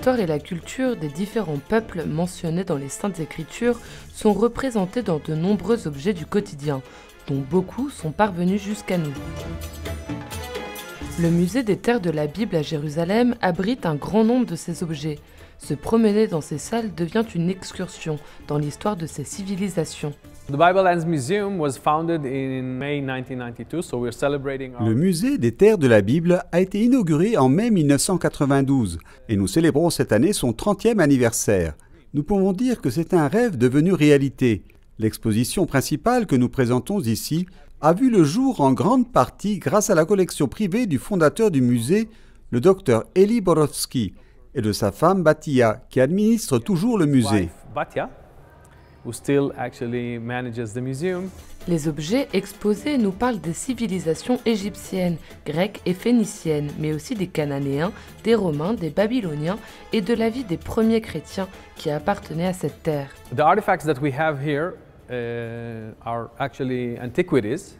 L'histoire et la culture des différents peuples mentionnés dans les Saintes Écritures sont représentés dans de nombreux objets du quotidien, dont beaucoup sont parvenus jusqu'à nous. Le musée des terres de la Bible à Jérusalem abrite un grand nombre de ces objets. Se promener dans ces salles devient une excursion dans l'histoire de ces civilisations. Le musée des terres de la Bible a été inauguré en mai 1992 et nous célébrons cette année son 30e anniversaire. Nous pouvons dire que c'est un rêve devenu réalité. L'exposition principale que nous présentons ici a vu le jour en grande partie grâce à la collection privée du fondateur du musée, le docteur Eli Borovsky, et de sa femme Batia, qui administre toujours le musée. Les objets exposés nous parlent des civilisations égyptiennes, grecques et phéniciennes, mais aussi des Cananéens, des Romains, des Babyloniens et de la vie des premiers chrétiens qui appartenaient à cette terre. The artifacts that we have here are actually antiquities.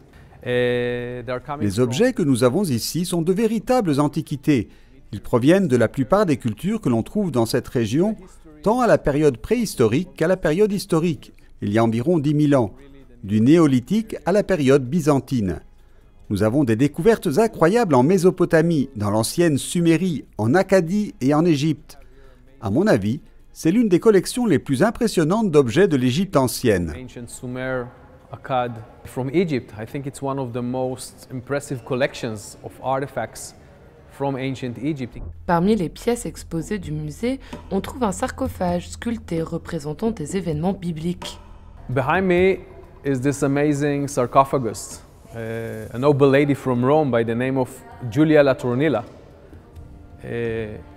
Les objets que nous avons ici sont de véritables antiquités. Ils proviennent de la plupart des cultures que l'on trouve dans cette région, tant à la période préhistorique qu'à la période historique, il y a environ 10 000 ans, du néolithique à la période byzantine. Nous avons des découvertes incroyables en Mésopotamie, dans l'ancienne Sumérie, en Acadie et en Égypte. À mon avis, c'est l'une des collections les plus impressionnantes d'objets de l'Égypte ancienne. From Egypt, I think it's one of the most impressive collections of artifacts from ancient Egypt. Parmi les pièces exposées du musée, on trouve un sarcophage sculpté représentant des événements bibliques. Behind me is this amazing sarcophagus. A noble lady from Rome by the name of Julia Latronilla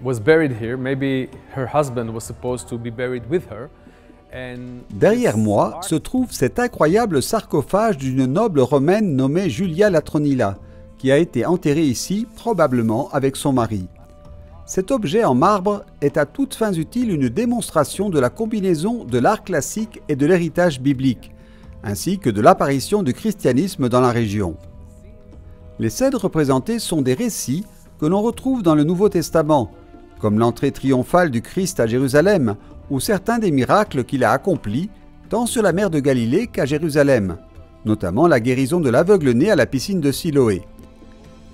was buried here. Maybe her husband was supposed to be buried with her. Derrière moi se trouve cet incroyable sarcophage d'une noble romaine nommée Julia Latronilla, qui a été enterrée ici, probablement avec son mari. Cet objet en marbre est à toutes fins utiles une démonstration de la combinaison de l'art classique et de l'héritage biblique, ainsi que de l'apparition du christianisme dans la région. Les scènes représentées sont des récits que l'on retrouve dans le Nouveau Testament, comme l'entrée triomphale du Christ à Jérusalem, ou certains des miracles qu'il a accomplis, tant sur la mer de Galilée qu'à Jérusalem, notamment la guérison de l'aveugle-né à la piscine de Siloé.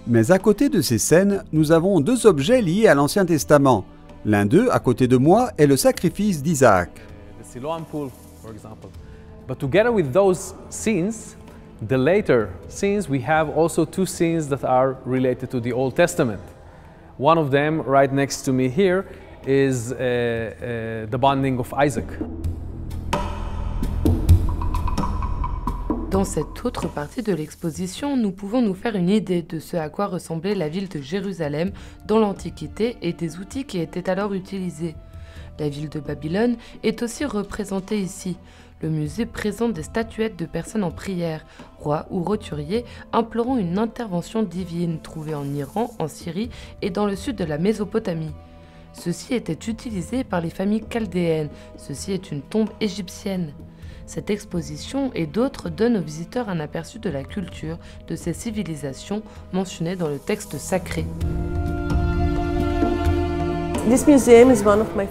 Mais à côté de ces scènes, nous avons deux objets liés à l'Ancien Testament. L'un d'eux, à côté de moi, est le sacrifice d'Isaac. But together with those scenes, the later scenes, we have also two scenes that are related to the Old Testament. One of them, right next to me here, is the bonding of Isaac. Dans cette autre partie de l'exposition, nous pouvons nous faire une idée de ce à quoi ressemblait la ville de Jérusalem dans l'Antiquité et des outils qui étaient alors utilisés. La ville de Babylone est aussi représentée ici. Le musée présente des statuettes de personnes en prière, rois ou roturiers implorant une intervention divine trouvée en Iran, en Syrie et dans le sud de la Mésopotamie. Ceci était utilisé par les familles chaldéennes. Ceci est une tombe égyptienne. Cette exposition et d'autres donnent aux visiteurs un aperçu de la culture de ces civilisations mentionnées dans le texte sacré.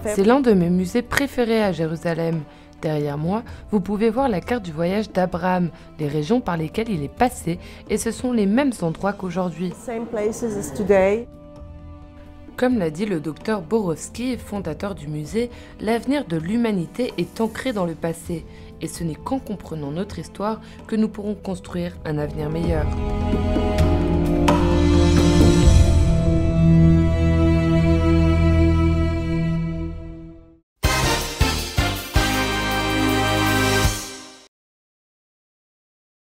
C'est l'un de mes musées préférés à Jérusalem. Derrière moi, vous pouvez voir la carte du voyage d'Abraham, les régions par lesquelles il est passé, et ce sont les mêmes endroits qu'aujourd'hui. Comme l'a dit le docteur Borovsky, fondateur du musée, l'avenir de l'humanité est ancré dans le passé, et ce n'est qu'en comprenant notre histoire que nous pourrons construire un avenir meilleur.